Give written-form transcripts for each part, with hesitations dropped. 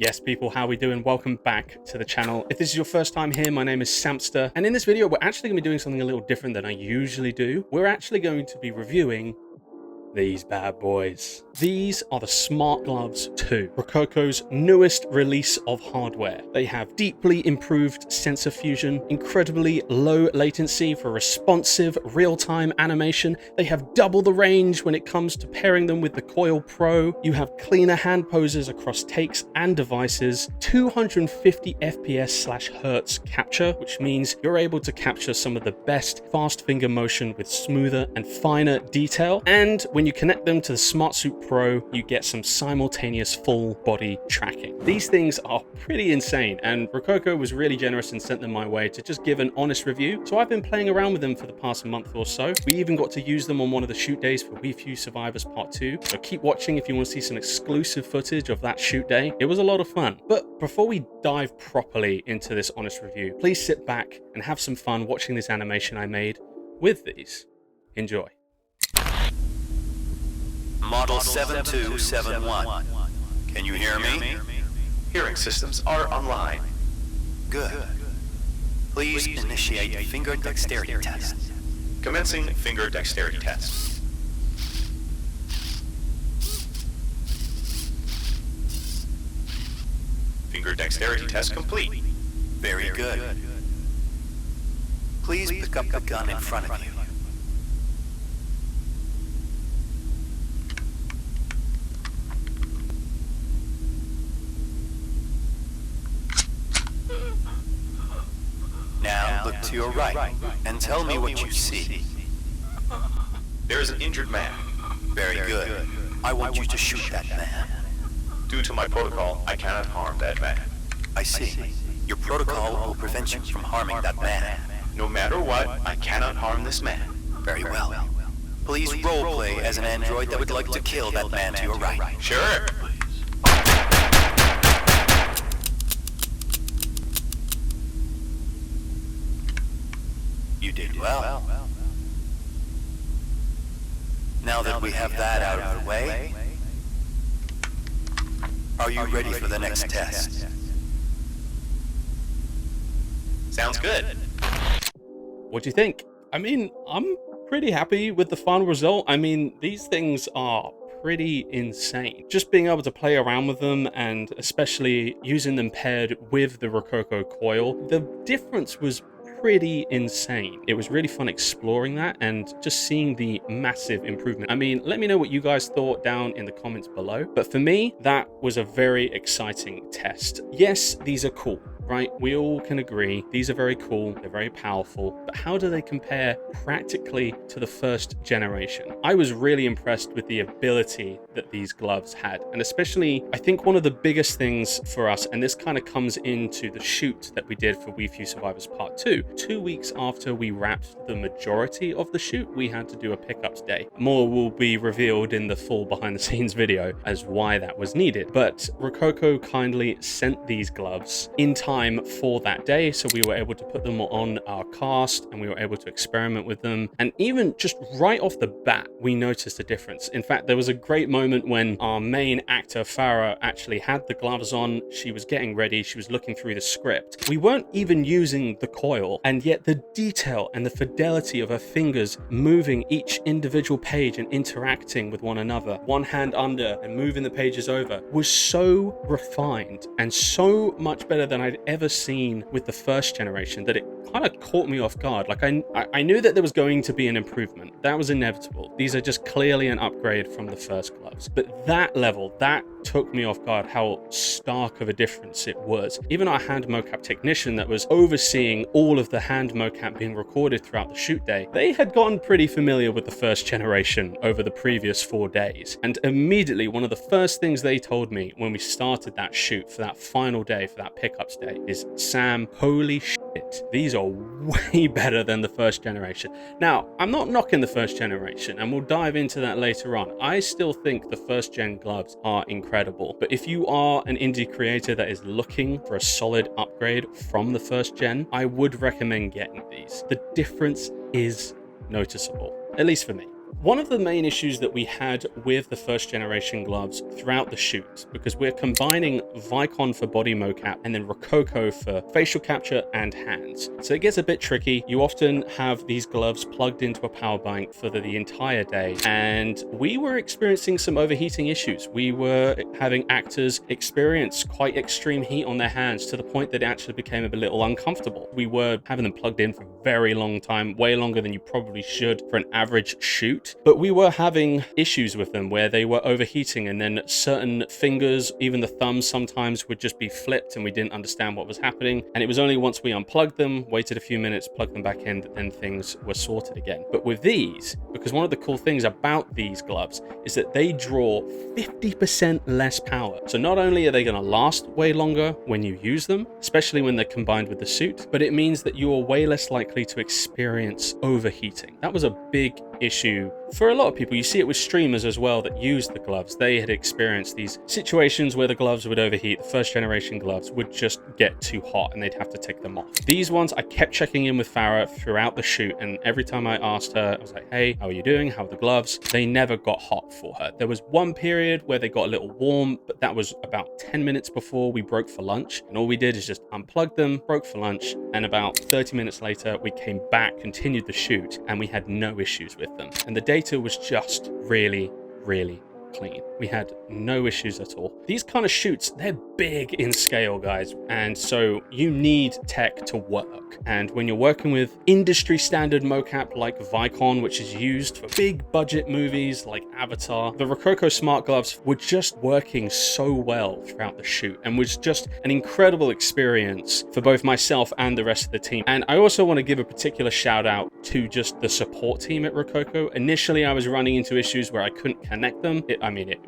Yes, people, how we doing? Welcome back to the channel. If this is your first time here, my name is Samster, and in this video, we're actually going to be doing something a little different than I usually do. We're actually going to be reviewing these bad boys. These are the Smartgloves 2, Rokoko's newest release of hardware. They have deeply improved sensor fusion, incredibly low latency for responsive real-time animation. They have double the range when it comes to pairing them with the Coil Pro. You have cleaner hand poses across takes and devices, 250 FPS/Hertz capture, which means you're able to capture some of the best fast finger motion with smoother and finer detail. And when you connect them to the SmartSuit Pro, you get some simultaneous full body tracking. These things are pretty insane, and Rokoko was really generous and sent them my way to just give an honest review. So I've been playing around with them for the past month or so. We even got to use them on one of the shoot days for We Few Survivors Part 2. So keep watching if you want to see some exclusive footage of that shoot day. It was a lot of fun. But before we dive properly into this honest review, please sit back and have some fun watching this animation I made with these. Enjoy. Model 7271. Can you hear me? Hearing systems are online. Good. Please initiate a finger dexterity test. Commencing finger dexterity test. Finger dexterity test complete. Very good. Please pick up the gun in front of you. Now look to your right and tell me what you see. There is an injured man. Very good. I want you to shoot that man. Due to my protocol, I cannot harm that man. I see. Your protocol will prevent you from harming that man. No matter what, I cannot harm this man. Very well. Please roleplay as an android that would like to kill that man to your right. Sure. You did well. Now that we have that out of the way, are you ready for the next test? Sounds good. What do you think? I mean, I'm pretty happy with the final result. I mean, these things are pretty insane. Just being able to play around with them, and especially using them paired with the Rokoko coil, the difference was pretty insane. It was really fun exploring that and just seeing the massive improvement. I mean, let me know what you guys thought down in the comments below. But for me, that was a very exciting test. Yes, these are cool, right? We all can agree these are very cool, they're very powerful, but how do they compare practically to the first generation? I was really impressed with the ability that these gloves had, and especially I think one of the biggest things for us, and this kind of comes into the shoot that we did for We Few Survivors Part 2. 2 weeks after we wrapped the majority of the shoot, we had to do a pickups day. More will be revealed in the full behind the scenes video as why that was needed, but Rokoko kindly sent these gloves in time for that day, so we were able to put them on our cast and we were able to experiment with them. And even just right off the bat, we noticed a difference. In fact, there was a great moment when our main actor, Farah, actually had the gloves on. She was getting ready, she was looking through the script. We weren't even using the coil, and yet the detail and the fidelity of her fingers moving each individual page and interacting with one another, one hand under and moving the pages over, was so refined and so much better than I'd ever seen with the first generation that it kind of caught me off guard. Like I knew that there was going to be an improvement. That was inevitable. These are just clearly an upgrade from the first gloves. But that level, that took me off guard, how stark of a difference it was. Even our hand mocap technician that was overseeing all of the hand mocap being recorded throughout the shoot day, they had gotten pretty familiar with the first generation over the previous 4 days. And immediately, one of the first things they told me when we started that shoot for that final day, for that pickups day, is, Sam, holy shit, these are way better than the first generation. Now, I'm not knocking the first generation, and we'll dive into that later on. I still think the first gen gloves are incredible, but if you are an indie creator that is looking for a solid upgrade from the first gen, I would recommend getting these. The difference is noticeable, at least for me. One of the main issues that we had with the first generation gloves throughout the shoot, because we're combining Vicon for body mocap and then Rokoko for facial capture and hands. So it gets a bit tricky. You often have these gloves plugged into a power bank for the entire day, and we were experiencing some overheating issues. We were having actors experience quite extreme heat on their hands to the point that it actually became a little uncomfortable. We were having them plugged in for a very long time, way longer than you probably should for an average shoot. But we were having issues with them where they were overheating, and then certain fingers, even the thumbs sometimes, would just be flipped and we didn't understand what was happening. And it was only once we unplugged them, waited a few minutes, plugged them back in, that then things were sorted again. But with these, because one of the cool things about these gloves is that they draw 50% less power. So not only are they going to last way longer when you use them, especially when they're combined with the suit, but it means that you are way less likely to experience overheating. That was a big issue for a lot of people. You see it with streamers as well that use the gloves. They had experienced these situations where the gloves would overheat. The first generation gloves would just get too hot and they'd have to take them off. These ones, I kept checking in with Farah throughout the shoot, and every time I asked her, I was like, hey, how are you doing? How are the gloves? They never got hot for her. There was one period where they got a little warm, but that was about 10 minutes before we broke for lunch. And all we did is just unplug them, broke for lunch, and about 30 minutes later, we came back, continued the shoot, and we had no issues with them. And the data was just really, really clean. We had no issues at all. These kind of shoots, they're big in scale, guys, and so you need tech to work. And when you're working with industry standard mocap like Vicon, which is used for big budget movies like Avatar, the Rokoko Smartgloves were just working so well throughout the shoot and was just an incredible experience for both myself and the rest of the team. And I also want to give a particular shout out to just the support team at Rokoko. Initially, I was running into issues where I couldn't connect them. It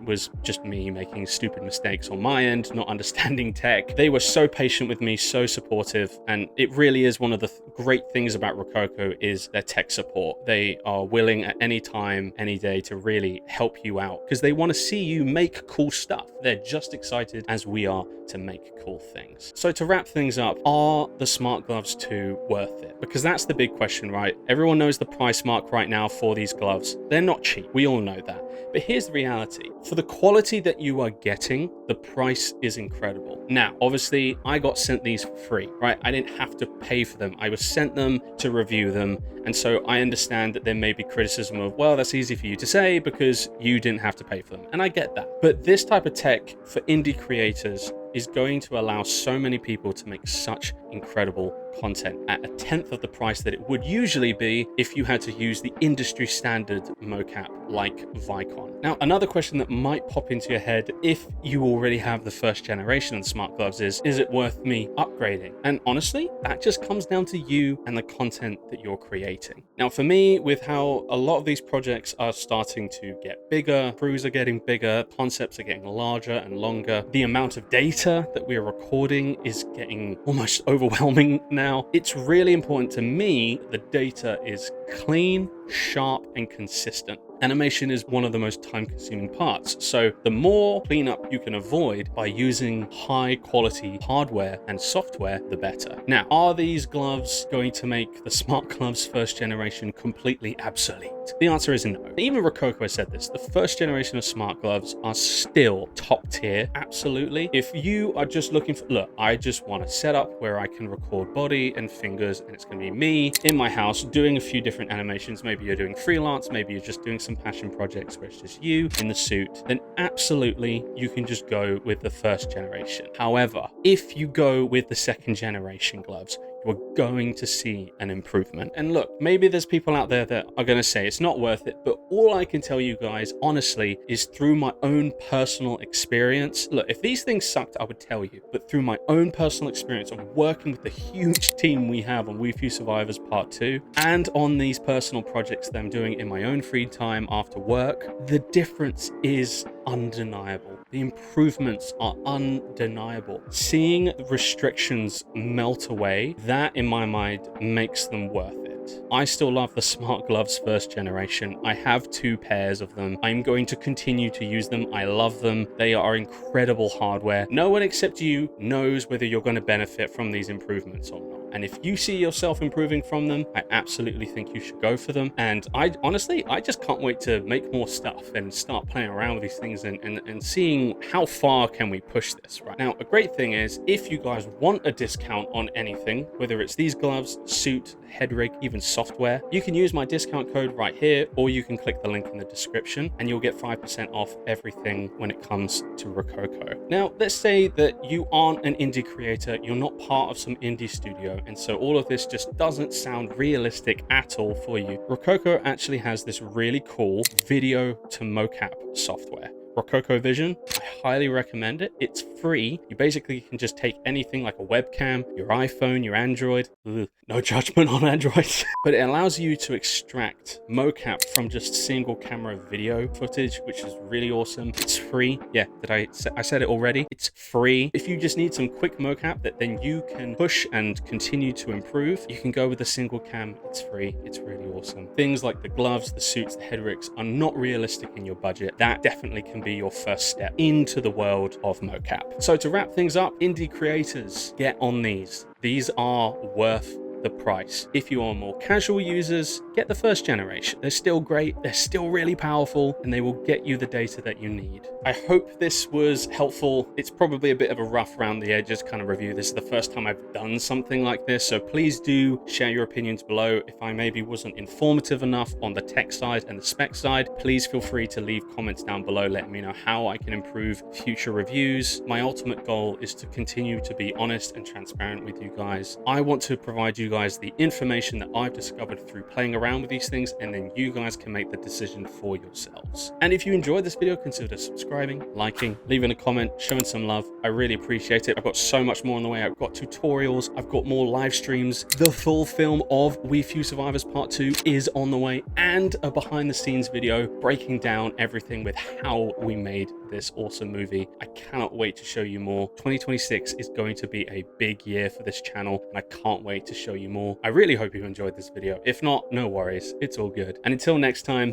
was just me making stupid mistakes on my end, not understanding tech. They were so patient with me, so supportive, and it really is one of the great things about Rokoko is their tech support. They are willing at any time, any day to really help you out because they want to see you make cool stuff. They're just excited as we are to make cool things. So to wrap things up, are the Smart Gloves 2 worth it? Because that's the big question, right? Everyone knows the price mark right now for these gloves. They're not cheap. We all know that. But here's the reality. For the quality that you are getting, the price is incredible. Now, obviously, I got sent these for free, right? I didn't have to pay for them. I was sent them to review them. And so I understand that there may be criticism of, well, that's easy for you to say because you didn't have to pay for them. And I get that. But this type of tech for indie creators is going to allow so many people to make such incredible content at a tenth of the price that it would usually be if you had to use the industry standard mocap like Vicon. Now, another question that might pop into your head if you already have the first generation of Smart Gloves is it worth me upgrading? And honestly, that just comes down to you and the content that you're creating. Now, for me, with how a lot of these projects are starting to get bigger, crews are getting bigger, concepts are getting larger and longer, the amount of data that we're recording is getting almost overwhelming now. It's really important to me the data is clean, sharp, and consistent. Animation is one of the most time-consuming parts, so the more cleanup you can avoid by using high-quality hardware and software, the better. Now, are these gloves going to make the Smart Gloves first generation completely obsolete? The answer is no. Even Rokoko said this, the first generation of Smart Gloves are still top tier, absolutely. If you are just looking for, look, I just want a setup where I can record body and fingers, and it's going to be me in my house doing a few different animations. Maybe you're doing freelance, maybe you're just doing some passion projects where it's just you in the suit, then absolutely you can just go with the first generation. However, if you go with the second generation gloves, you're going to see an improvement. And look, maybe there's people out there that are going to say it's not worth it, but all I can tell you guys, honestly, is through my own personal experience. Look, if these things sucked, I would tell you, but through my own personal experience of working with the huge team we have on We Few Survivors Part 2 and on these personal projects that I'm doing in my own free time after work, the difference is undeniable. The improvements are undeniable. Seeing restrictions melt away, that in my mind makes them worth it. I still love the Smart Gloves first generation. I have 2 pairs of them. I'm going to continue to use them. I love them. They are incredible hardware. No one except you knows whether you're going to benefit from these improvements or not. And if you see yourself improving from them, I absolutely think you should go for them. And I honestly, I just can't wait to make more stuff and start playing around with these things and seeing how far can we push this. Right now, a great thing is if you guys want a discount on anything, whether it's these gloves, suit, head rig, even software, you can use my discount code right here, or you can click the link in the description and you'll get 5% off everything when it comes to Rokoko. Now, let's say that you aren't an indie creator, you're not part of some indie studio, and so all of this just doesn't sound realistic at all for you. Rokoko actually has this really cool video to mocap software. Rokoko Vision, I highly recommend it. It's free. You basically can just take anything like a webcam, your iPhone, your Android. No judgment on Android. But it allows you to extract mocap from just single camera video footage, which is really awesome. It's free. Yeah, I said it already. It's free. If you just need some quick mocap that then you can push and continue to improve, you can go with a single cam. It's free. It's really awesome. Things like the gloves, the suits, the head rigs are not realistic in your budget. That definitely can be your first step into the world of mocap. So to wrap things up, indie creators, get on these. These are worth the price. If you are more casual users, get the first generation. They're still great, they're still really powerful, and they will get you the data that you need. I hope this was helpful. It's probably a bit of a rough around the edges kind of review. This is the first time I've done something like this, so please do share your opinions below. If I maybe wasn't informative enough on the tech side and the spec side, please feel free to leave comments down below letting me know how I can improve future reviews. My ultimate goal is to continue to be honest and transparent with you guys. I want to provide you guys the information that I've discovered through playing around with these things, and then you guys can make the decision for yourselves. And if you enjoyed this video, consider subscribing, liking, leaving a comment, showing some love. I really appreciate it. I've got so much more on the way. I've got tutorials, I've got more live streams. The full film of We Few Survivors Part 2 is on the way, and a behind the scenes video breaking down everything with how we made this awesome movie. I cannot wait to show you more. 2026 is going to be a big year for this channel, and I can't wait to show you more. I really hope you enjoyed this video. If not, no worries. It's all good. And until next time,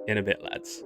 in a bit, lads.